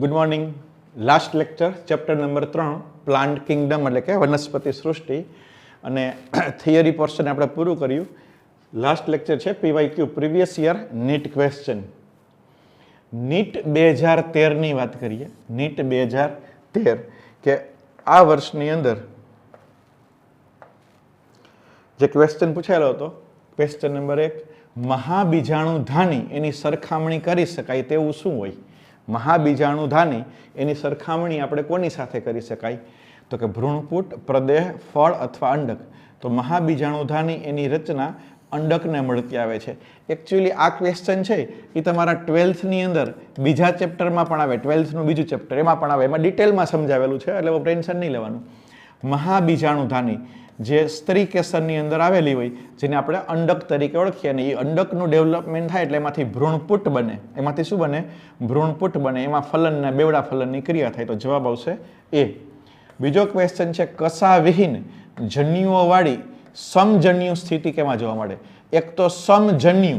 Good morning. Last lecture chapter number 3 plant Kingdom એટલે કે વનસ્પતિ સૃષ્ટિ અને થિયરી પોર્શન આપણે પૂરું કર્યું. લાસ્ટ લેક્ચર છે PYQ previous year NEET question. NEET 2013ની વાત કરીએ. નીટ 2013 કે આ વર્ષની અંદર જે ક્વેશ્ચન પૂછાયેલો હતો, ક્વેશ્ચન નંબર 1, મહાબીજાણુધાની એની સરખામણી કરી શકાય તેવું શું હોય? મહાબીજાણુધાની એની સરખામણી આપણે કોની સાથે કરી શકાય? તો કે ભ્રૂણપુટ, પ્રદેહ, ફળ અથવા અંડક. તો મહાબીજાણુધાની એની રચના અંડકને મળતી આવે છે. એકચ્યુઅલી આ ક્વેશ્ચન છે એ તમારા 12થની અંદર બીજા ચેપ્ટરમાં પણ આવે, 12થનું બીજું ચેપ્ટર એમાં પણ આવે, એમાં ડિટેલમાં સમજાવેલું છે, એટલે ટેન્શન નહીં લેવાનું. મહાબીજાણુધાની જે સ્ત્રી કેસરની અંદર આવેલી હોય, જેને આપણે અંડક તરીકે ઓળખીએ, અને એ અંડકનું ડેવલપમેન્ટ થાય એટલે એમાંથી ભ્રૂણપુટ બને. એમાંથી શું બને? ભ્રૂણપુટ બને. એમાં ફલનના બેવડા ફલનની ક્રિયા થાય. તો જવાબ આવશે એ. બીજો ક્વેશ્ચન છે કસાવિહીન જન્યુઓવાળી સમજન્યુ સ્થિતિ કેમાં જોવા મળે? એક તો સમજન્યુ,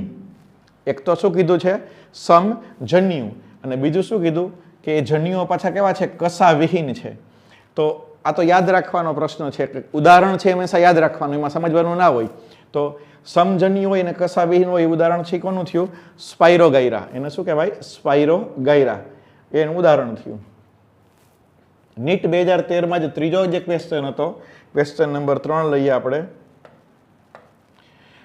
એક તો શું કીધું છે? સમજન્યુ. અને બીજું શું કીધું કે એ જન્યુઓ પાછા કેવા છે? કસાવિહીન છે. તો આ તો યાદ રાખવાનો પ્રશ્ન છે. ઉદાહરણ છે હંમેશા યાદ રાખવાનું, એમાં સમજવાનું ના હોય. તો સમજન્યુ હોય અને કસાવિહીન હોય. ઉદાહરણ છે કોનું થયું? સ્પાઇરોગાયરા. એને શું કહેવાય? સ્પાઇરોગાયરા. એનું ઉદાહરણ થયું. નીટ 2013માં જ ત્રીજો જે ક્વેશ્ચન હતો, ક્વેશ્ચન નંબર 3 લઈએ આપણે.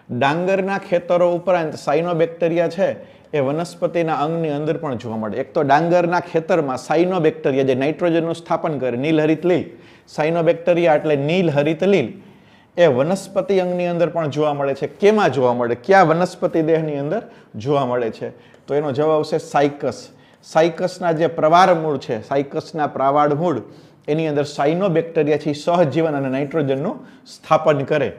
ડાંગરના ખેતરો ઉપરાંત સાયનોબેક્ટેરિયા છે એ વનસ્પતિના અંગની અંદર પણ જોવા મળે. એક તો ડાંગરના ખેતરમાં સાયનોબેક્ટેરિયા જે નાઇટ્રોજનનું સ્થાપન કરે, નીલહરિત લીલ. સાયનોબેક્ટેરિયા એટલે નીલહરિત લીલ. એ વનસ્પતિ અંગની અંદર પણ જોવા મળે છે. કેમાં જોવા મળે? કયા વનસ્પતિ દેહની અંદર જોવા મળે છે? તો એનો જવાબ આવશે સાયકસ. સાયકસના જે પ્રવાળ મૂળ છે, સાયકસના પ્રવાળ મૂળ, એની અંદર સાયનોબેક્ટેરિયા છે સહજીવન અને નાઇટ્રોજનનું સ્થાપન કરે.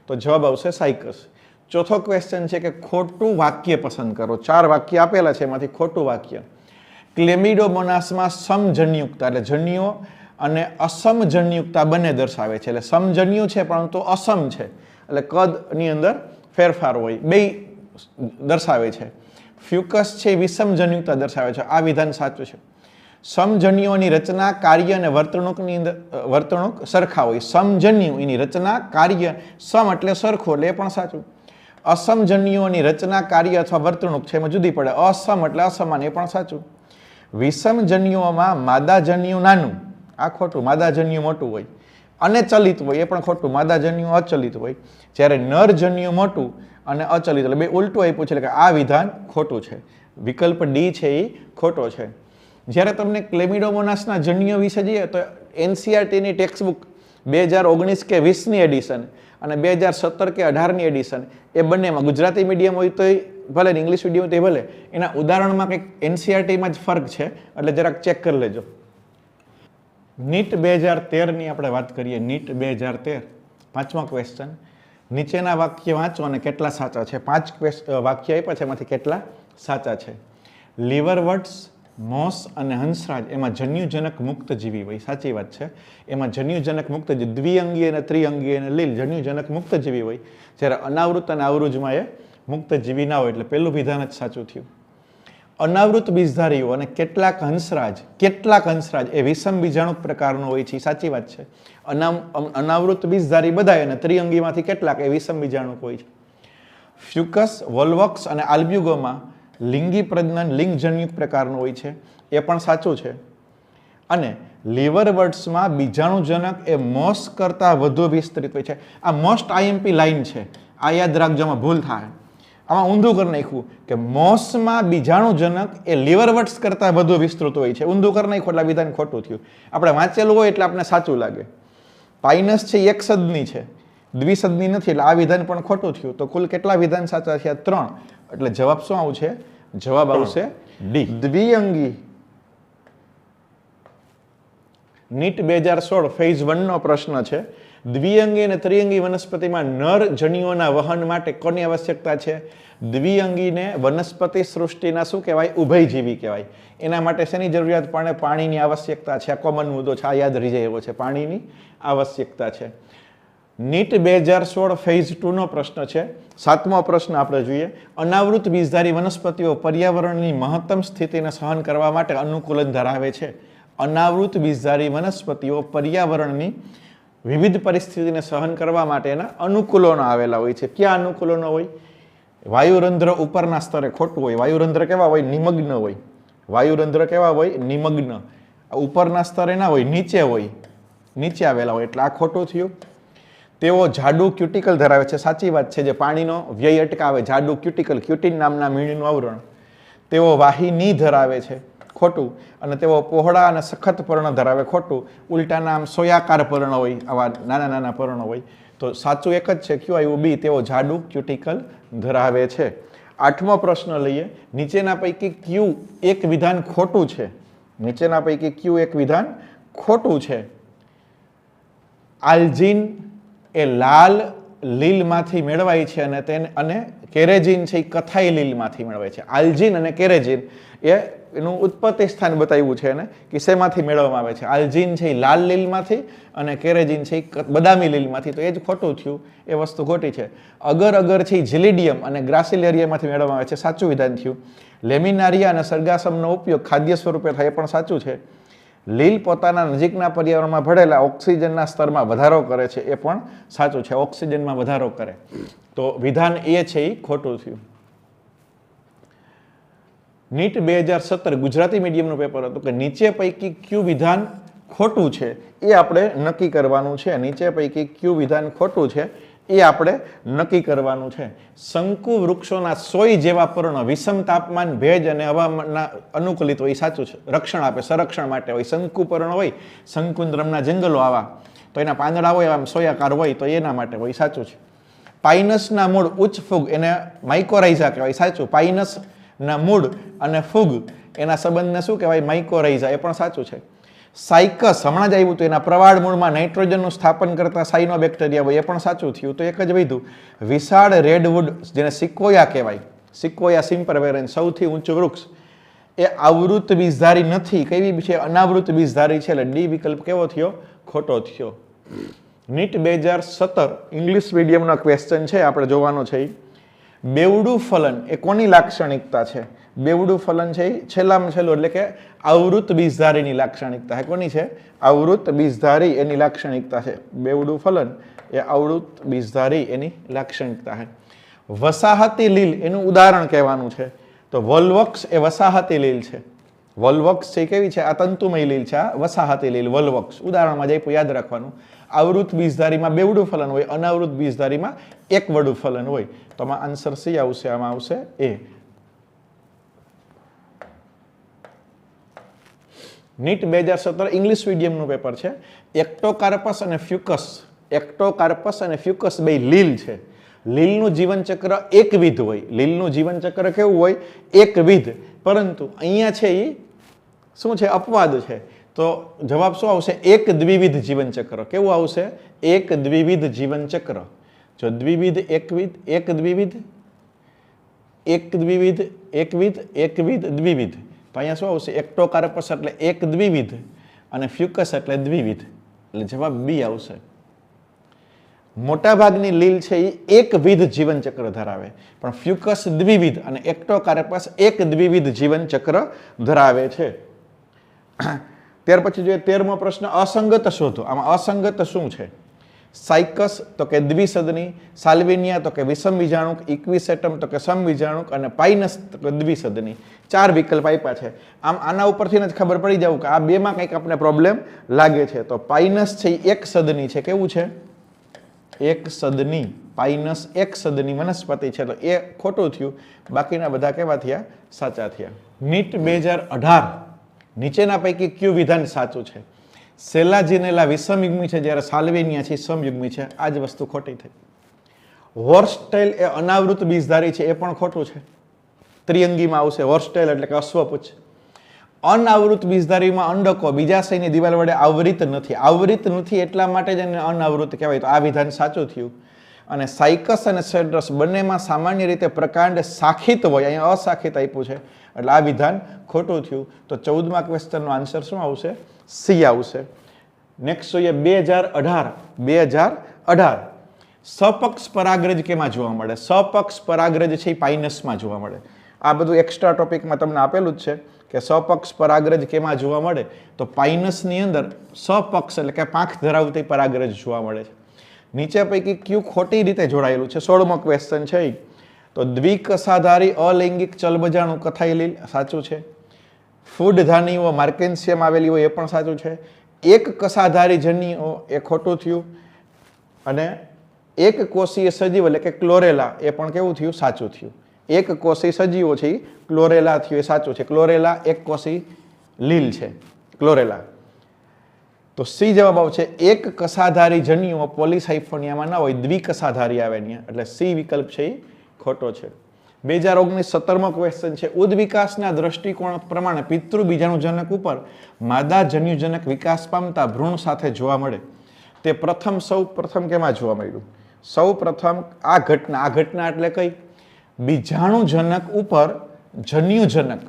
તો જવાબ આવશે સાયકસ. ચોથો ક્વેશ્ચન છે કે ખોટું વાક્ય પસંદ કરો. 4 વાક્ય આપેલા છે, એમાંથી ખોટું વાક્ય. ક્લેમિડોમોનાસમાં સમજન્યુક્તા એટલે જન્યુઓ અને અસમજન્યુક્તા બંને દર્શાવે છે. એટલે સમજન્યુ છે પરંતુ અસમ છે, એટલે કદની અંદર ફેરફાર હોય, બે દર્શાવે છે. ફ્યુકસ છે વિષમજન્યુક્તા દર્શાવે છે. આ વિધાન સાચું છે. સમજન્યુઓની રચના, કાર્ય અને વર્તણૂક સરખા હોય. સમજન્યુ એની રચના, કાર્ય, સમ એટલે સરખું, એટલે એ પણ સાચું. અસમજન્યુઓની રચના, કાર્ય અથવા વર્તણૂક છે એમાં જુદી પડે. અસમ એટલે અસમાન, એ પણ સાચું. વિષમજન્યુઓમાં માદાજન્યુ નાનું, આ ખોટું. માદાજન્યુ મોટું હોય. અને ચલિત હોય, એ પણ ખોટું. માદાજન્યુ અચલિત હોય. જ્યારે નરજન્યુ મોટું અને અચલિત, એટલે બે ઉલટું આપ્યું છે, એટલે કે આ વિધાન ખોટું છે. વિકલ્પ ડી છે એ ખોટો છે. જ્યારે તમને ક્લેમિડોમોનાસના જન્યુઓ વિશે જોઈએ તો એનસીઆરટીની ટેક્સ્ટબુક 2019 કે 20ની એડિશન અને 2017 કે 18ની એડિશન, એ બંનેમાં ગુજરાતી મીડિયમ હોય તો ભલે, ઇંગ્લિશ મીડિયમ હોય તો ભલે, એના ઉદાહરણમાં કંઈક એનસીઆરટીમાં જ ફરક છે, એટલે જરાક ચેક કરી લેજો. નીટ 2013ની આપણે વાત કરીએ. નીટ 2013, 5મો ક્વેશ્ચન. નીચેના વાક્ય વાંચો અને કેટલા સાચા છે. 5 વાક્ય આપ્યા છે, એમાંથી કેટલા સાચા છે. લીવરવર્ટ્સ, મોસ અને હંસરાજ એમાં જન્યુજનક મુક્ત જીવી હોય. સાચી વાત છે. એમાં જન્યુજનક મુક્ત દ્વિઅંગી અને ત્રિઅંગી અને લીલ જન્યુજનક મુક્ત જીવી હોય. જ્યારે અનાવૃત અને આવૃજમાં એ મુક્ત જીવી ના હોય, એટલે પહેલું વિધાન જ સાચું થયું. અનાવૃત બીજધારીઓ અને કેટલાક હંસરાજ એ વિષમ બીજાણુ પ્રકારનો હોય છે. સાચી વાત છે. અનાવૃત બીજધારી બધા અને ત્રિઅંગીમાંથી કેટલાક એ વિષમ બીજાણુ હોય છે. ફ્યુકસ, વોલ્વોક્સ અને આલ્બ્યુગોમાં લિંગી પ્રજનન લિંગજન્યુક પ્રકારનું હોય છે. એ પણ સાચું છે. અને લીવરવર્ટ્સમાં બીજાણુજનક એ મોસ કરતાં વધુ વિસ્તૃત હોય છે. આ મોસ્ટ આઈએમપી લાઈન છે, આ યાદ રાખજો, આમાં ભૂલ થાય. આમાં ઊંધું કરી નાખ્યું કે મોસમાં બીજાણુજનક એ લીવરવર્ટ્સ કરતાં વધુ વિસ્તૃત હોય છે. ઊંધું કરી નાખ્યું એટલે વિધાન ખોટું થયું. આપણે વાંચેલું હોય એટલે આપણે સાચું લાગે. પાઇનસ છે એક સદની છે, દ્વિસદની નથી, એટલે આ વિધાન પણ ખોટું થયું. તો કુલ કેટલા વિધાન સાચા થયા? 3. એટલે જવાબ શું આવશે? જવાબ આવશે ડી, દ્વિઅંગી. નીટ 2016 ફેઝ 1નો પ્રશ્ન છે. દ્વિઅંગી અને ત્રિઅંગી વનસ્પતિમાં નર જન્યુઓના વહન માટે કોની આવશ્યકતા છે? દ્વિઅંગીને વનસ્પતિ સૃષ્ટિના શું કહેવાય? ઉભયજીવી કહેવાય. એના માટે શેની જરૂરિયાત પડે? પાણીની આવશ્યકતા છે. આ કોમન મુદ્દો છે, આ યાદ રહી જાય એવો છે. પાણીની આવશ્યકતા છે. નીટ 2016 ફેઝ 2 નો પ્રશ્ન છે. 7મો પ્રશ્ન આપણે જોઈએ. અનાવૃત બીજધારી વનસ્પતિઓ પર્યાવરણની મહત્તમ સ્થિતિને સહન કરવા માટે અનુકૂલન ધરાવે છે. અનાવૃત બીજધારી વનસ્પતિઓ પર્યાવરણની વિવિધ પરિસ્થિતિને સહન કરવા માટેના અનુકૂલનો આવેલા હોય છે. ક્યાં અનુકૂલનો હોય? વાયુરંધ્ર ઉપરના સ્તરે ખોટું હોય. વાયુરંધ્ર કેવા હોય? નિમગ્ન હોય. વાયુરંધ્ર કેવા હોય? નિમગ્ન. ઉપરના સ્તરે ના હોય, નીચે હોય, નીચે આવેલા હોય, એટલે આ ખોટું થયું. તેઓ જાડુ ક્યુટિકલ ધરાવે છે. સાચી વાત છે, જે પાણીનો વ્યય અટકાવે. જાડુ ક્યુટિકલ, ક્યુટિન નામના મીણનું આવરણ. તેઓ વાહિની ધરાવે છે. ખોટું. અને તેઓ પહોળા અને સખત પર્ણ ધરાવે. ખોટું. ઉલટાના આમ સોયાકાર પર્ણ હોય, આવા નાના નાના પર્ણ હોય. તો સાચું એક જ છે, ક્યુ આવ્યું? બી. તેઓ જાડુ ક્યુટિકલ ધરાવે છે. 8મો પ્રશ્ન લઈએ. નીચેના પૈકી ક્યુ એક વિધાન ખોટું છે? નીચેના પૈકી ક્યુ એક વિધાન ખોટું છે? આલ્જીન એ લાલ લીલમાંથી મેળવાય છે અને કેરેજીન છે એ કથાઈ લીલમાંથી મેળવાય છે. આલ્જીન અને કેરેજીન એનું ઉત્પત્તિ સ્થાન બતાવ્યું છે એને કે શેમાંથી મેળવવામાં આવે છે. આલ્જીન છે એ લાલ લીલમાંથી અને કેરેજીન છે એ બદામી લીલમાંથી. તો એ જ ખોટું થયું, એ વસ્તુ ખોટી છે. અગર છે એ ઝિલિડિયમ અને ગ્રાસિલેરિયામાંથી મેળવવામાં આવે છે. સાચું વિધાન થયું. લેમિનારિયા અને સરગાસમનો ઉપયોગ ખાદ્ય સ્વરૂપે થાય, એ પણ સાચું છે. લીલ પોતાના નજીકના પર્યાવરણમાં ભળેલા ઓક્સિજનના સ્તરમાં વધારો કરે છે, એ પણ સાચું છે. ઓક્સિજનમાં વધારો કરે. તો વિધાન એ છે એ ખોટું થયું. નીટ 2017 ગુજરાતી મીડિયમનું પેપર હતું કે નીચે પૈકી ક્યુ વિધાન ખોટું છે એ આપણે નક્કી કરવાનું છે. નીચે પૈકી ક્યુ વિધાન ખોટું છે એ આપણે નક્કી કરવાનું છે. શંકુ વૃક્ષોના 100 જેવા પર્ણ વિષમ તાપમાન, ભેજ અને હવામાનના અનુકૂલિત હોય, એ સાચું છે. રક્ષણ આપે, સંરક્ષણ માટે હોય. શંકુ પર્ણ હોય, શંકુદ્રમના જંગલો આવા, તો એના પાંદડા હોય આમ સોયાકાર હોય, તો એના માટે હોય, સાચું છે. પાઇનસના મૂળ ઉચ્ચ ફૂગ, એને માઇકોરાઇઝા કહેવાય, સાચું. પાઇનસના મૂળ અને ફૂગ એના સંબંધને શું કહેવાય? માઇકોરાઇઝા, એ પણ સાચું છે. સાયકસ હમણાં જ આવ્યું હતું, એના પ્રવાળ મૂળમાં નાઇટ્રોજનનું સ્થાપન કરતા સાયનોબેક્ટેરિયા હોય, એ પણ સાચું થયું. તો એક જ વધ્યું. વિશાળ રેડવુડ, જેને સિક્વોયા કહેવાય, સિક્વોયા સિમ્પરવેરન્સ, સૌથી ઊંચું વૃક્ષ, એ આવૃત બીજધારી નથી. કેવી છે? અનાવૃત બીજધારી છે. એટલે ડી વિકલ્પ કેવો થયો? ખોટો થયો. નીટ 2017 ઇંગ્લિશ મીડિયમનો ક્વેશ્ચન છે, આપણે જોવાનો છે. બેવડું ફલન એ કોની લાક્ષણિકતા છે? બેવડું ફલન છે એ છેલ્લામાં છેલ્લું, એટલે કે આવૃત બીજધારીની લાક્ષણિકતા છે. કોની છે? આવૃત બીજધારી એની લાક્ષણિકતા છે. બેવડું ફલન એ આવૃત બીજધારી એની લાક્ષણિકતા છે. વસાહતી લીલ એનું ઉદાહરણ કહેવાનું છે. તો વલવક્ષ એ વસાહતી લીલ છે. વલવક્ષ છે કેવી છે? આ તંતુમય લીલ છે. આ વસાહતી લીલ વલવક્ષ. ઉદાહરણમાં જઈ યાદ રાખવાનું. આવૃત બીજધારીમાં બેવડું ફલન હોય, અનાવૃત બીજધારીમાં એક વડું ફલન હોય. તો આમાં આન્સર સી આવશે. આમાં આવશે એ. નીટ 2017 ઇંગ્લિશ મીડિયમનું પેપર છે. એક્ટોકાર્પસ અને ફ્યુકસ, એક્ટોકાર્પસ અને ફ્યુકસ બે લીલ છે. લીલનું જીવનચક્ર એકવિધ હોય. લીલનું જીવનચક્ર કેવું હોય? એકવિધ. પરંતુ અહીંયા છે એ શું છે? અપવાદ છે. તો જવાબ શું આવશે? એક દ્વિવિધ જીવનચક્ર. કેવું આવશે? એક દ્વિવિધ જીવનચક્ર. જો દ્વિવિધ, એકવિધ, એક દ્વિવિધ, એક દ્વિવિધ, એકવિધ, એકવિધ, દ્વિવિધ. તો અહીંયા શું આવશે? એક્ટોકાર્પસ એટલે એક દ્વિવિધ અને ફ્યુકસ એટલે દ્વિવિધ. એટલે જવાબ બી આવશે. મોટાભાગની લીલ છે એ એકવિધ જીવનચક્ર ધરાવે, પણ ફ્યુકસ દ્વિવિધ અને એક્ટોકાર્પસ એક દ્વિવિધ જીવનચક્ર ધરાવે છે. ત્યાર પછી જોઈએ 13મો પ્રશ્ન. અસંગત શોધો. આમાં અસંગત શું છે? સાયકસ તો કે દ્વિસદની, સાલ્વિનિયા તો કે વિષમ બીજાણુક, ઇક્વિસેટમ તો કે સમબીજાણુક અને પાઇનસ તો કે દ્વિસદની. 4 વિકલ્પ આપ્યા છે. આમ આના ઉપરથી જ ખબર પડી જાવ કે આ બેમાં કંઈક આપણે પ્રોબ્લેમ લાગે છે. તો પાઇનસ છે એ એક સદની છે. કેવું છે? એક સદની. પાઇનસ એક સદની વનસ્પતિ છે. તો એ ખોટું થયું. બાકીના બધા કેવા થયા? સાચા થયા. નીટ 2018 નીચેના પૈકી કયું વિધાન સાચું છે? સેલાજીનેલા વિષમયુગ્મી છે, જ્યારે સાલ્વેનિયા છે સમયુગ્મી છે. આ જ વસ્તુ ખોટી થઈ. હોર્સટેલ એ અનાવૃત બીજધારી છે, એ પણ ખોટું છે. ત્રિઅંગીમાં આવશે હોર્સટેલ એટલે કે અશ્વપુચ્છ. અનાવૃત બીજધારીમાં અંડકો બીજાશયની દિવાલ વડે આવૃત નથી. આવૃત નથી એટલા માટે જ એને અનાવૃત કહેવાય. તો આ વિધાન સાચું થયું. અને સાયકસ અને સેડ્રસ બંનેમાં સામાન્ય રીતે પ્રકાંડ શાખિત હોય, અહીંયા અશાખિત આપ્યું છે, એટલે આ વિધાન ખોટું થયું. તો 14મા ક્વેશ્ચનનો આન્સર શું આવશે? સી આવશે. નેક્સ્ટ જોઈએ 2018 18 સપક્ષ પરાગરજ કેમાં જોવા મળે? સપક્ષ પરાગરજ છે એ પાઇનસમાં જોવા મળે. આ બધું એક્સ્ટ્રા ટોપિકમાં તમને આપેલું જ છે કે સપક્ષ પરાગરજ કેમાં જોવા મળે? તો પાઇનસની અંદર સપક્ષ એટલે કે પાંખ ધરાવતી પરાગરજ જોવા મળે છે. નીચે પૈકી કયું ખોટી રીતે જોડાયેલું છે? 16મો ક્વેશ્ચન છે ઈ. તો દ્વિકસાધારી અલૈંગિક ચલબજાણું કથાઈ લીલ સાચું છે. ફૂડ ધાનીઓ માર્કેન્સિયમ આવેલી હોય એ પણ સાચું છે. એક કસાધારી જન્યુઓ એ ખોટું થયું. અને એક કોષીય સજીવ એટલે કે ક્લોરેલા એ પણ કેવું થયું? સાચું થયું. એક કોષી સજીવો છે એ ક્લોરેલા થયું એ સાચું છે. ક્લોરેલા એક કોષી લીલ છે ક્લોરેલા. તો સી જવાબ આવશે એક કસાધારી જન્યુઓ પોલિસાઇફોનિયામાં ના હોય, દ્વિકસાધારી આવે ને એટલે સી વિકલ્પ છે એ ખોટો છે. 2019 17મો ક્વેશ્ચન છે ઉદ્વિકાસના દ્રષ્ટિકોણ પ્રમાણે પિતૃ બીજાણુજનક ઉપર માદા જન્યુજનક વિકાસ પામતા ભ્રૂણ સાથે જોવા મળે તે સૌ પ્રથમ કેમાં જોવા મળ્યું? સૌ પ્રથમ આ ઘટના એટલે કઈ? બીજાણુજનક ઉપર જન્યુજનક,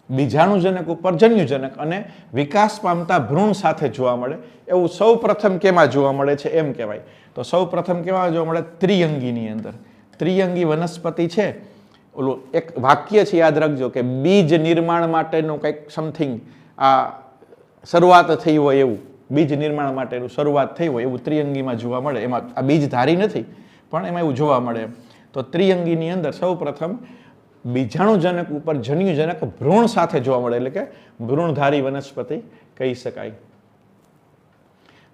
બીજાણુજનક ઉપર જન્યુજનક અને વિકાસ પામતા ભ્રૂણ સાથે જોવા મળે એવું સૌ પ્રથમ કેમાં જોવા મળે છે એમ કહેવાય. તો સૌ પ્રથમ કેમાં જોવા મળે? ત્રિઅંગીની અંદર. ત્રિઅંગી વનસ્પતિ છે. ઓલું એક વાક્ય છે યાદ રાખજો કે બીજ નિર્માણ માટેનું કંઈક સમથિંગ આ શરૂઆત થઈ હોય એવું, બીજ નિર્માણ માટેનું શરૂઆત થઈ હોય એવું ત્રિઅંગીમાં જોવા મળે. એમાં આ બીજ ધારી નથી પણ એમાં એવું જોવા મળે. તો ત્રિઅંગીની અંદર સૌ પ્રથમ બીજાણુજનક ઉપર જન્યુજનક ભ્રૂણ સાથે જોવા મળે એટલે કે ભ્રૂણધારી વનસ્પતિ કહી શકાય.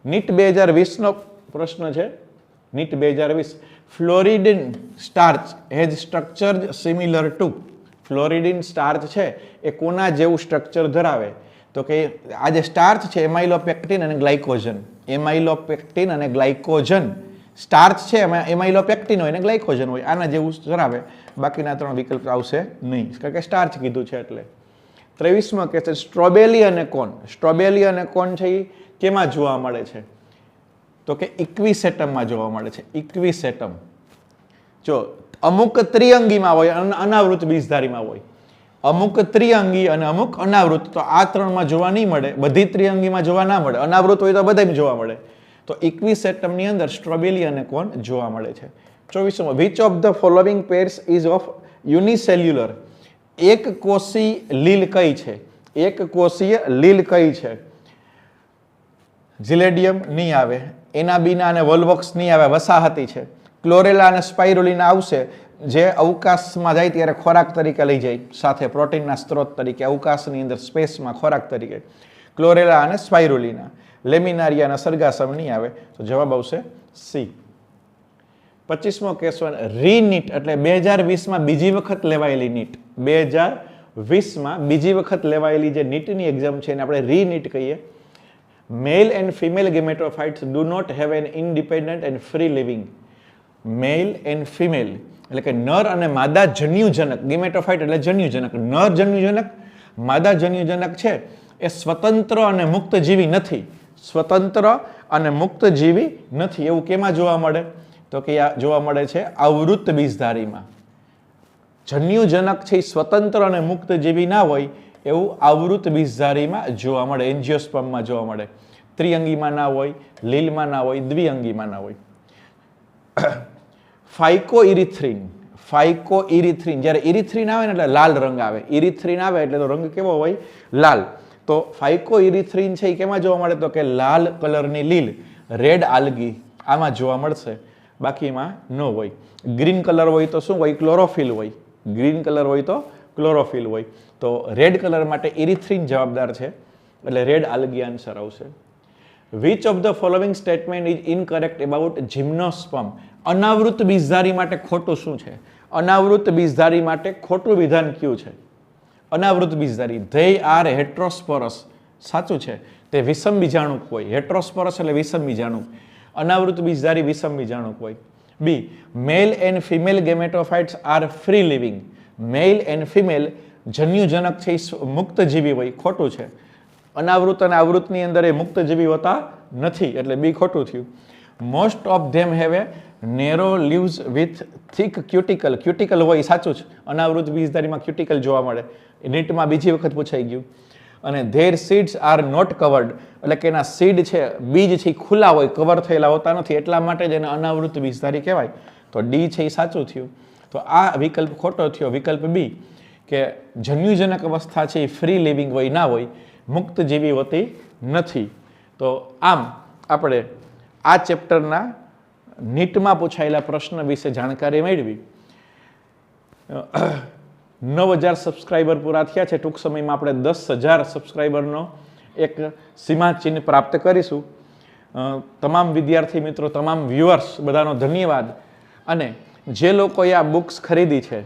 નીટ 2020નો પ્રશ્ન છે. NEET 2020 floridean starch has structure similar to. Floridean starch છે એ કોના જેવું સ્ટ્રક્ચર ધરાવે? તો કે આ જે સ્ટાર્ચ છે એમાઇલોપેક્ટિન અને ગ્લાયકોજન. એમાઇલોપેક્ટિન અને ગ્લાયકોજન. સ્ટાર્ચ છે એમાં એમાઇલોપેક્ટિન હોય અને ગ્લાયકોજન હોય, આના જેવું ધરાવે. બાકીના 3 વિકલ્પ આવશે નહીં કારણ કે સ્ટાર્ચ કીધું છે એટલે. 23મો ક્વેશ્ચન સ્ટ્રોબેલી અને કોર્ન. સ્ટ્રોબેલી અને કોર્ન છે એ કેમાં જોવા મળે છે? તો કે ઇક્વિસેટમમાં જોવા મળે છે. ઇક્વિસેટમ. જો અમુક ત્રિઅંગીમાં હોય અને અનાવૃત બીજધારીમાં હોય. અમુક ત્રિઅંગી અને અમુક અનાવૃત. તો આ 3માં જોવા નહીં મળે. બધી ત્રિઅંગીમાં જોવા ના મળે. અનાવૃત હોય તો બધામાં જોવા મળે. તો ઇક્વિસેટમની અંદર સ્ટ્રોબેલી અને કોર્ન જોવા મળે છે. 24મો which of the following pairs is of unicellular. એક કોષી લીલ કઈ છે? એક કોષીય લીલ કઈ છે? ઝિલેડિયમ નહીં આવે. એનાબીના અને વોલ્વોક્સ નહીં આવે, વસાહતી છે. ક્લોરેલા અને સ્પાઇરુલિના આવશે જે અવકાશમાં જાય ત્યારે ખોરાક તરીકે લઈ જાય સાથે પ્રોટીનના સ્ત્રોત તરીકે અવકાશની અંદર સ્પેસમાં ખોરાક તરીકે. ક્લોરેલા અને સ્પાઇરુલિના. લેમિનારિયા અને સરગાસમ નહીં આવે. તો જવાબ આવશે સી. 25મો ક્વેશ્ચન રીનીટ એટલે 2020માં બીજી વખત લેવાયેલી નીટ. 2020માં બીજી વખત લેવાયેલી જે નીટની એક્ઝામ છે એને આપણે રીનીટ કહીએ. Male and female gametophytes do not have an independent and free living. Male and female એટલે કે નર અને માદા જન્યુજનક. ગેમેટોફાઇટ એટલે જન્યુજનક. નર જન્યુજનક, માદા જન્યુજનક છે એ સ્વતંત્ર અને મુક્ત જીવી નથી. સ્વતંત્ર અને મુક્ત જીવી નથી એવું કેમાં જોવા મળે? તો કે આ જોવા મળે છે આવૃત બીજધારીમાં. જન્યુજનક છે એ સ્વતંત્ર અને મુક્ત જીવી ના હોય એવું આવૃત બીજધારીમાં જોવા મળે. એન્જિયોસ્પર્મમાં જોવા મળે. ત્રિઅંગીમાં ના હોય, લીલમાં ના હોય, દ્વિઅંગીમાં ના હોય. ફાઇકોઇરિથ્રિન. ફાઇકોઇરિથ્રિન જ્યારે ઇરિથ્રિન આવે ને એટલે લાલ રંગ આવે. ઇરિથ્રિન આવે એટલે તો રંગ કેવો હોય? લાલ. તો ફાઇકોઇરિથ્રિન છે એ કેમાં જોવા મળે? તો કે લાલ કલરની લીલ, રેડ આલ્ગી આમાં જોવા મળશે. બાકીમાં ન હોય. ગ્રીન કલર હોય તો શું હોય? ક્લોરોફિલ હોય. ગ્રીન કલર હોય તો ક્લોરોફિલ હોય. તો રેડ કલર માટે ઇરિથ્રિન જવાબદાર છે એટલે રેડ આલ્ગી આન્સર આવશે. Which of the following statement is incorrect about gymnosperm. અનાવૃત બીજધારી માટે ખોટું શું છે? અનાવૃત બીજધારી માટે ખોટું વિધાન કયું છે? અનાવૃત બીજધારી ધે આર હેટ્રોસ્પોરસ. સાચું છે. તે વિષમ બીજાણુક હોય. હેટ્રોસ્પોરસ એટલે વિષમ બીજાણુક. અનાવૃત બીજધારી વિષમ બીજાણુક હોય. B male and female gametophytes are free living. Male and female જન્યુજનક છે એ મુક્ત જીવી હોય. ખોટું છે. અનાવૃત અને આવૃતની અંદર એ મુક્ત જીવી હોતા નથી એટલે બી ખોટું થયું. Most of them have a narrow leaves with thick cuticle. Cuticle હોય સાચું છે. અનાવૃત બીજધારીમાં ક્યુટિકલ જોવા મળે. નીટમાં બીજી વખત પૂછાઈ ગયું. અને their seeds are not covered, એટલે કે એના સીડ છે, બીજ છે, ખુલ્લા હોય, કવર થયેલા હોતા નથી, એટલા માટે જ એને અનાવૃત બીજધારી કહેવાય. તો ડી છે એ સાચું થયું. તો આ વિકલ્પ ખોટો થયો. વિકલ્પ બી કે જન્યુજનક અવસ્થા છે એ ફ્રી લિવિંગ હોય ના હોય, મુક્ત જેવી હોતી નથી. તો આમ આપણે આ ચેપ્ટરના નીટમાં પૂછાયેલા પ્રશ્ન વિશે જાણકારી મેળવી. 9,000 સબસ્ક્રાઈબર પૂરા થયા છે. ટૂંક સમયમાં આપણે 10,000 સબસ્ક્રાઈબરનો એક સીમાચિહ્ન પ્રાપ્ત કરીશું. તમામ વિદ્યાર્થી મિત્રો, તમામ વ્યુઅર્સ બધાનો ધન્યવાદ. અને જે લોકોએ આ બુક્સ ખરીદી છે,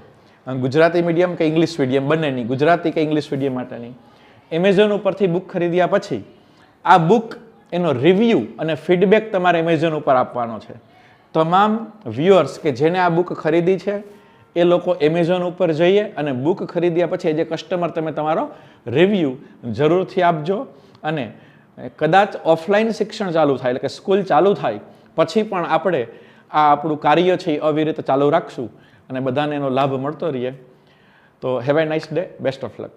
ગુજરાતી મીડિયમ કે ઇંગ્લિશ મીડિયમ બંનેની, ગુજરાતી કે ઇંગ્લિશ મીડિયમ માટેની, એમેઝોન ઉપરથી બુક ખરીદ્યા પછી આ બુક એનો રિવ્યૂ અને ફીડબેક તમારે એમેઝોન ઉપર આપવાનો છે. તમામ વ્યુઅર્સ કે જેને આ બુક ખરીદી છે એ લોકો એમેઝોન ઉપર જઈએ અને બુક ખરીદ્યા પછી એજ કસ્ટમર તમે તમારો રિવ્યૂ જરૂરથી આપજો. અને કદાચ ઓફલાઈન શિક્ષણ ચાલુ થાય, એટલે કે સ્કૂલ ચાલુ થાય પછી પણ આપણે આ આપણું કાર્ય છે એ અવિરત ચાલુ રાખશું અને બધાને એનો લાભ મળતો રહીએ. તો have a nice day. Best of luck.